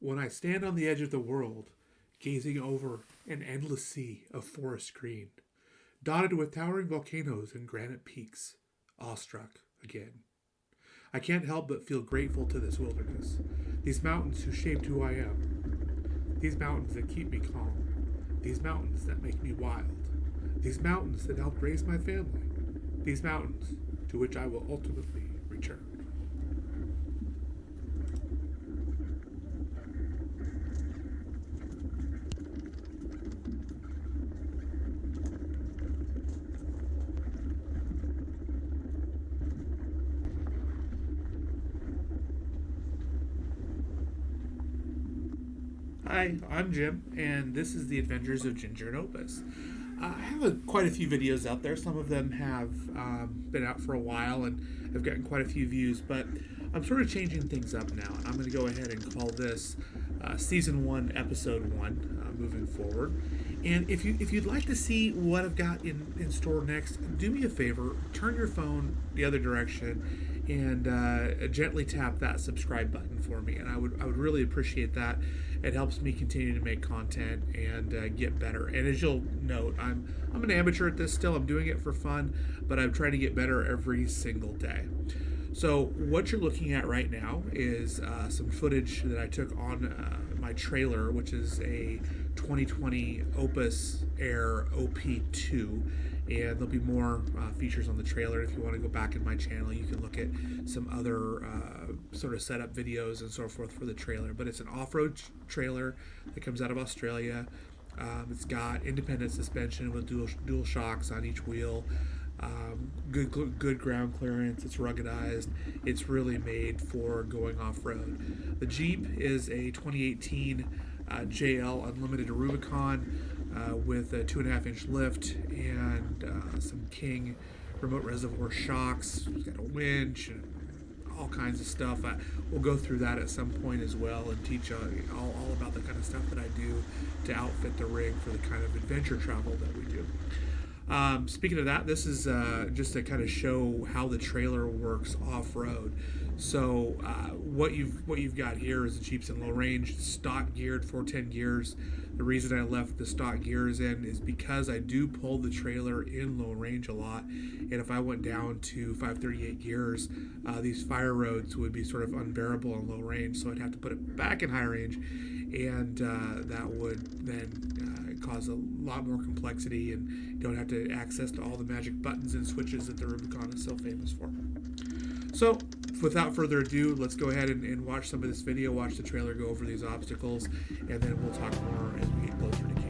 When I stand on the edge of the world, gazing over an endless sea of forest green, dotted with towering volcanoes and granite peaks, awestruck again. I can't help but feel grateful to this wilderness, these mountains who shaped who I am, these mountains that keep me calm, these mountains that make me wild, these mountains that helped raise my family, these mountains to which I will ultimately return. Hi, I'm Jim, and this is the Adventures of Ginger and Opus. I have quite a few videos out there. Some of them have been out for a while and have gotten quite a few views, but I'm sort of changing things up now. I'm going to go ahead and call this Season 1, Episode 1, moving forward. And if you'd like to see what I've got in store next, do me a favor, turn your phone the other direction and gently tap that subscribe button for me, and I would really appreciate that. It helps me continue to make content and get better. And as you'll note, I'm an amateur at this still. I'm doing it for fun, but I'm trying to get better every single day. So what you're looking at right now is some footage that I took on my trailer, which is a 2020 Opus Air OP2. And there'll be more features on the trailer. If you want to go back in my channel, you can look at some other sort of setup videos and so forth for the trailer. But it's an off-road trailer that comes out of Australia. It's got independent suspension with dual shocks on each wheel. Good ground clearance. It's ruggedized. It's really made for going off-road. The Jeep is a 2018 JL Unlimited Rubicon with a 2.5-inch lift and some King remote reservoir shocks. It's got a winch and all kinds of stuff. We'll go through that at some point as well and teach all about the kind of stuff that I do to outfit the rig for the kind of adventure travel that we do. Speaking of that, this is just to kind of show how the trailer works off-road. So what you've got here is the Jeep's in low range, stock geared 410 gears. The reason I left the stock gears in is because I do pull the trailer in low range a lot, and if I went down to 538 gears, these fire roads would be sort of unbearable in low range, so I'd have to put it back in high range, and that would then cause a lot more complexity, and you don't have to access to all the magic buttons and switches that the Rubicon is so famous for. So without further ado, let's go ahead and watch some of this video, watch the trailer go over these obstacles, and then we'll talk more as we get closer to camp.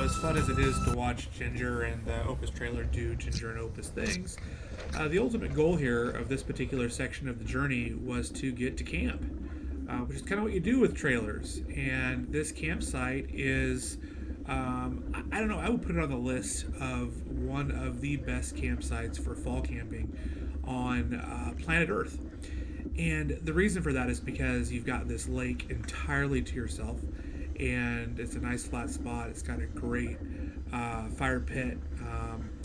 as fun as it is to watch Ginger and the Opus trailer do Ginger and Opus things, the ultimate goal here of this particular section of the journey was to get to camp, which is kind of what you do with trailers. And this campsite is, I don't know, I would put it on the list of one of the best campsites for fall camping on planet Earth. And the reason for that is because you've got this lake entirely to yourself, and it's a nice flat spot. It's got a great fire pit.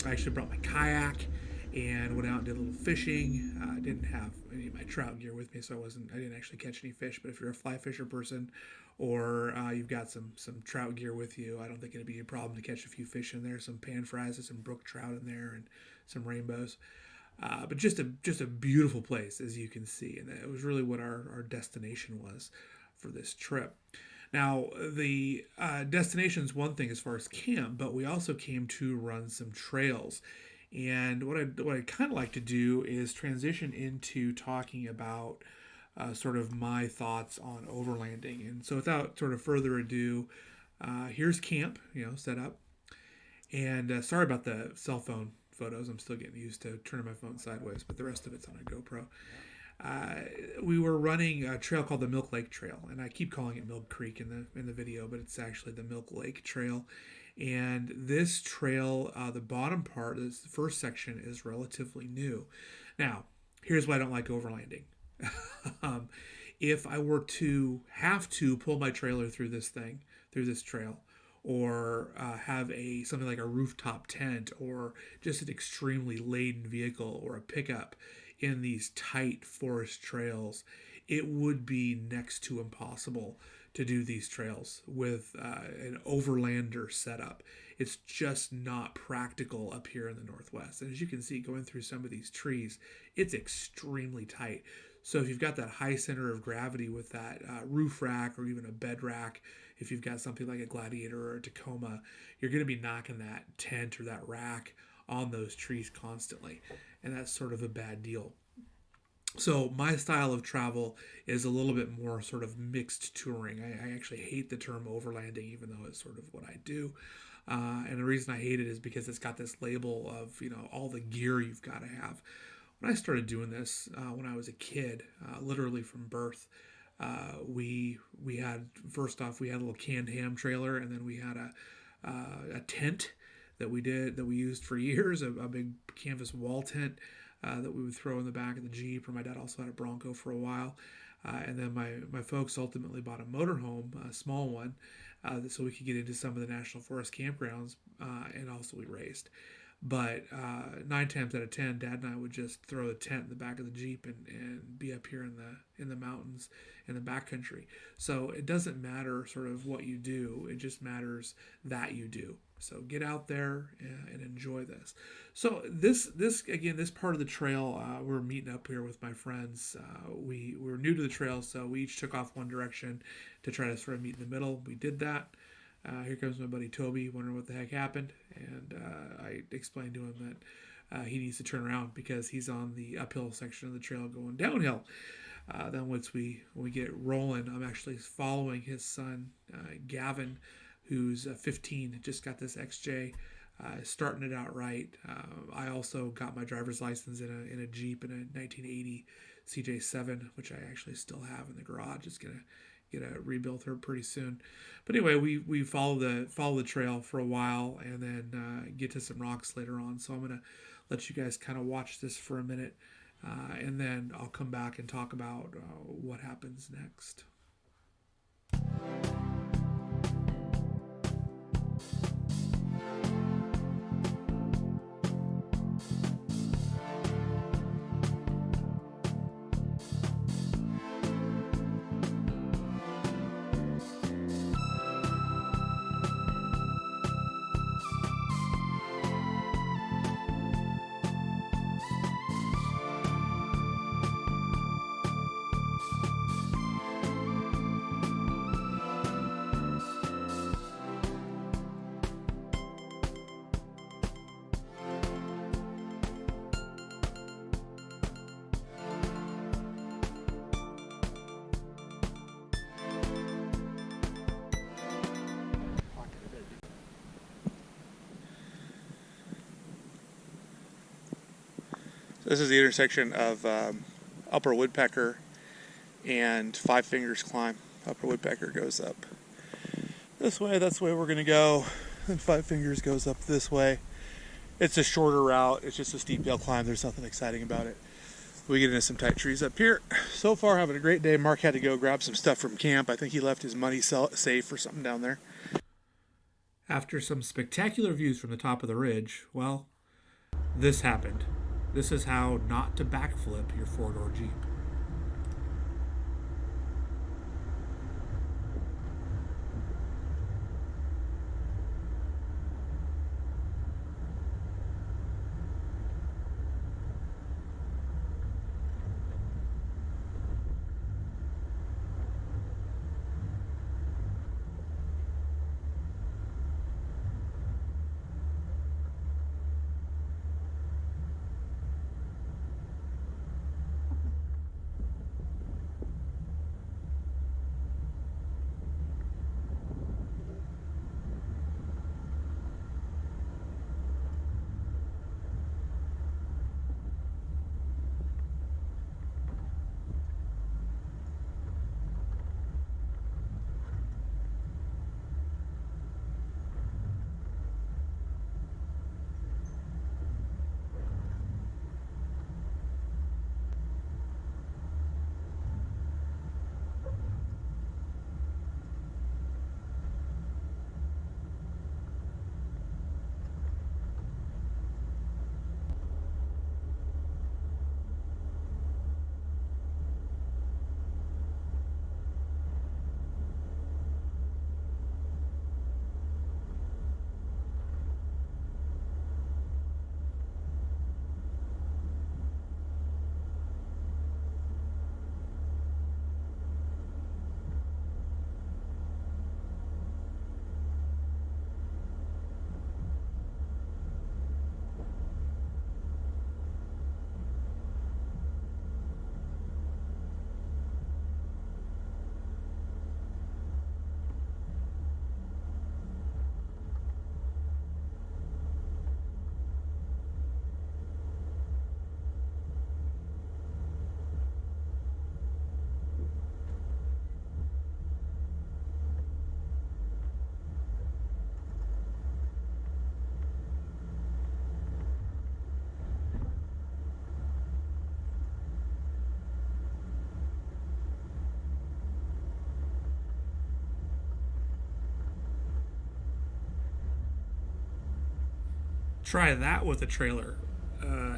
I actually brought my kayak and went out and did a little fishing. I didn't have any of my trout gear with me, so I didn't actually catch any fish. But if you're a fly fisher person, or you've got some trout gear with you, I don't think it'd be a problem to catch a few fish in there. Some pan fries and some brook trout in there, and some rainbows. But just a beautiful place, as you can see, and it was really what our destination was for this trip. Now, the destination's one thing as far as camp, but we also came to run some trails. And what I'd kind of like to do is transition into talking about sort of my thoughts on overlanding. And so without sort of further ado, here's camp, set up. And sorry about the cell phone photos. I'm still getting used to turning my phone sideways, but the rest of it's on a GoPro. We were running a trail called the Milk Lake Trail, and I keep calling it Milk Creek in the video, but it's actually the Milk Lake Trail. And this trail, the bottom part, the first section, is relatively new. Now, here's why I don't like overlanding. If I were to have to pull my trailer through this trail, or have something like a rooftop tent, or just an extremely laden vehicle, or a pickup in these tight forest trails, it would be next to impossible to do these trails with an overlander setup. It's just not practical up here in the Northwest. And as you can see, going through some of these trees, it's extremely tight. So if you've got that high center of gravity with that roof rack, or even a bed rack, if you've got something like a Gladiator or a Tacoma, you're going to be knocking that tent or that rack on those trees constantly. And that's sort of a bad deal. So my style of travel is a little bit more sort of mixed touring. I actually hate the term overlanding, even though it's sort of what I do. And the reason I hate it is because it's got this label of, all the gear you've got to have. When I started doing this, when I was a kid, literally from birth, we had, first off, we had a little canned ham trailer, and then we had a tent that we used for years, a big canvas wall tent that we would throw in the back of the Jeep. Or my dad also had a Bronco for a while. And then my folks ultimately bought a motorhome, a small one, so we could get into some of the National Forest campgrounds, and also we raced. But 9 times out of 10, Dad and I would just throw the tent in the back of the Jeep and be up here in the mountains in the backcountry. So it doesn't matter sort of what you do; it just matters that you do. So get out there and enjoy this. So this part of the trail, we're meeting up here with my friends. We were new to the trail, so we each took off one direction to try to sort of meet in the middle. We did that. Here comes my buddy Toby, wondering what the heck happened, and I explained to him that he needs to turn around because he's on the uphill section of the trail going downhill. Then once we get rolling, I'm actually following his son, Gavin, who's 15, just got this XJ, starting it out right. I also got my driver's license in a Jeep in a 1980 CJ7, which I actually still have in the garage. It's gonna get a rebuilt here pretty soon. But anyway, we follow the trail for a while, and then get to some rocks later on. So I'm gonna let you guys kind of watch this for a minute, and then I'll come back and talk about what happens next. This is the intersection of Upper Woodpecker and Five Fingers Climb. Upper Woodpecker goes up this way, that's the way we're going to go. And Five Fingers goes up this way. It's a shorter route. It's just a steep hill climb. There's nothing exciting about it. We get into some tight trees up here. So far, having a great day. Mark had to go grab some stuff from camp. I think he left his money safe or something down there. After some spectacular views from the top of the ridge, well, this happened. This is how not to backflip your four-door Jeep. Try that with a trailer.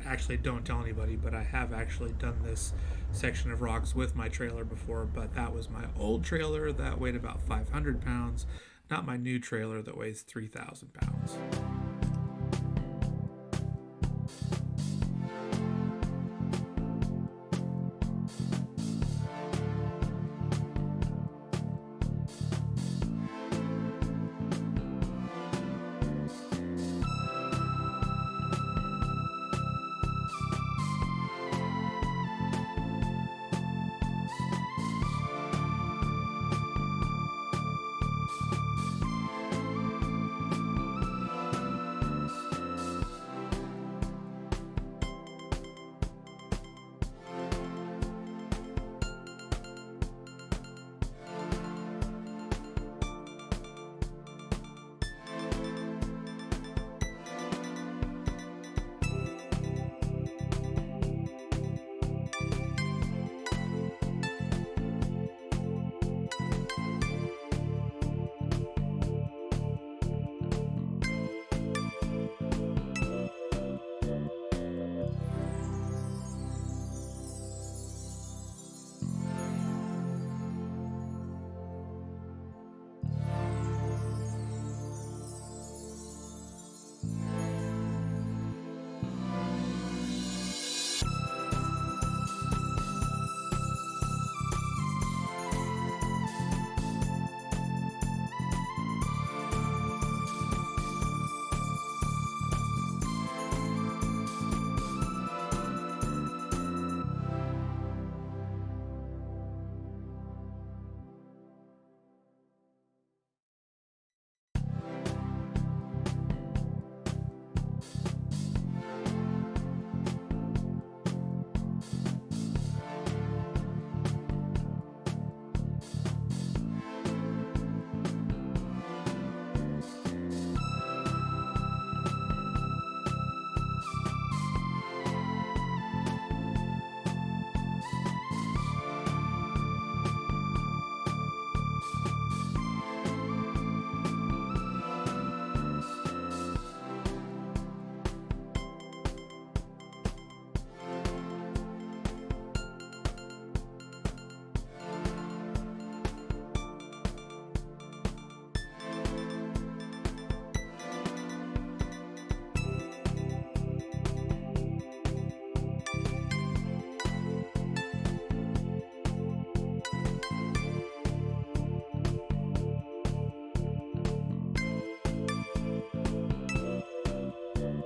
Actually, don't tell anybody, but I have actually done this section of rocks with my trailer before, but that was my old trailer that weighed about 500 pounds, not my new trailer that weighs 3,000 pounds.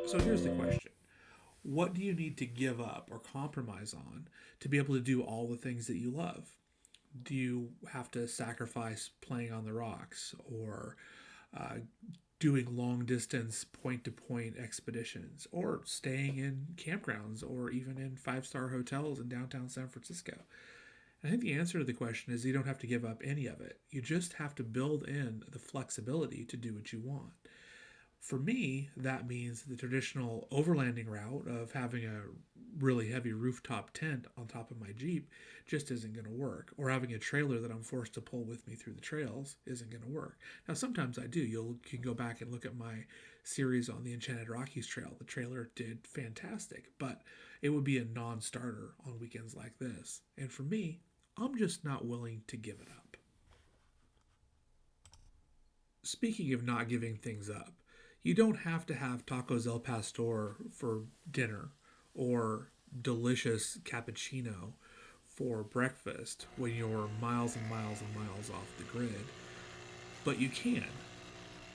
So here's the question. What do you need to give up or compromise on to be able to do all the things that you love? Do you have to sacrifice playing on the rocks or uh, doing long distance point to point expeditions or staying in campgrounds or even in 5-star hotels in downtown San Francisco? I think the answer to the question is you don't have to give up any of it. You just have to build in the flexibility to do what you want. For me, that means the traditional overlanding route of having a really heavy rooftop tent on top of my Jeep just isn't going to work. Or having a trailer that I'm forced to pull with me through the trails isn't going to work. Now, sometimes I do. You can go back and look at my series on the Enchanted Rockies Trail. The trailer did fantastic, but it would be a non starter on weekends like this. And for me, I'm just not willing to give it up. Speaking of not giving things up, you don't have to have tacos El Pastor for dinner or delicious cappuccino for breakfast when you're miles and miles and miles off the grid, but you can.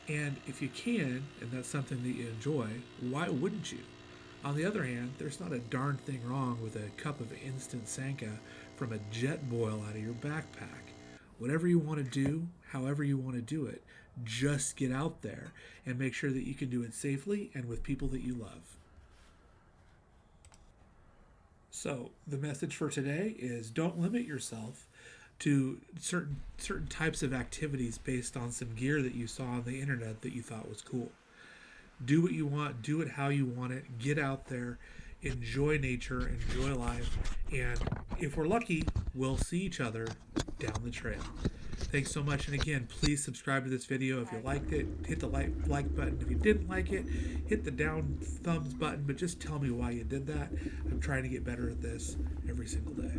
And if you can, and that's something that you enjoy, why wouldn't you? On the other hand, there's not a darn thing wrong with a cup of instant Sanka from a jet boil out of your backpack. Whatever you want to do, however you want to do it, just get out there and make sure that you can do it safely and with people that you love. So, the message for today is don't limit yourself to certain types of activities based on some gear that you saw on the internet that you thought was cool. Do what you want, do it how you want it, get out there, enjoy nature, enjoy life, and if we're lucky, we'll see each other down the trail. Thanks so much, and again, please subscribe to this video if you liked it. Hit the like button. If you didn't like it, hit the down thumbs button, but just tell me why you did that. I'm trying to get better at this every single day.